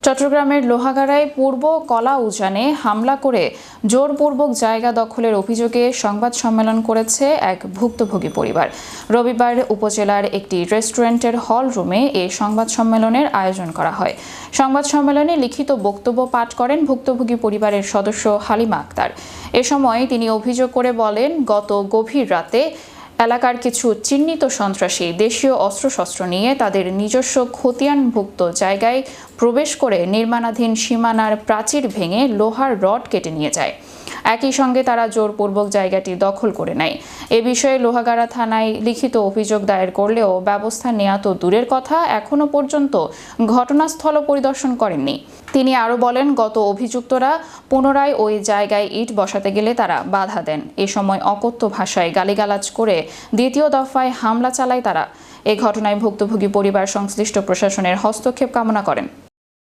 চট্টগ্রামের লোহাগাড়ায় পূর্ব কলা উজানে হামলা করে জোরপূর্বক জায়গা দখলের অভিযোগে সংবাদ সম্মেলন করেছে এক ভুক্তভোগী পরিবার। রবিবার উপজেলার একটি রেস্টুরেন্টের হল রুমে এ সংবাদ সম্মেলনের আয়োজন করা হয়। সংবাদ সম্মেলনে লিখিত বক্তব্য পাঠ করেন ভুক্তভোগী পরিবারের সদস্য হালিমা আক্তার। এ সময় তিনি অভিযোগ করে বলেন, গত গভীর রাতে এলাকার কিছু চিহ্নিত সন্ত্রাসী দেশীয় অস্ত্রশস্ত্র নিয়ে তাদের নিজস্ব খতিয়ানভুক্ত জায়গায় প্রবেশ করে নির্মাণাধীন সীমানার প্রাচীর ভেঙে লোহার রড কেটে নিয়ে যায়। একই সঙ্গে তারা জোরপূর্বক জায়গাটি দখল করে নেয়। এ বিষয়ে লোহাগাড়া থানায় লিখিত অভিযোগ দায়ের করলেও ব্যবস্থা নেওয়া তো দূরের কথা, এখনো পর্যন্ত ঘটনাস্থল পরিদর্শন করেননি। তিনি আরও বলেন, গত অভিযুক্তরা পুনরায় ওই জায়গায় ইট বসাতে গেলে তারা বাধা দেন। এ সময় অকথ্য ভাষায় গালিগালাজ করে দ্বিতীয় দফায় হামলা চালায় তারা। এ ঘটনায় ভুক্তভোগী পরিবার সংশ্লিষ্ট প্রশাসনের হস্তক্ষেপ কামনা করেন।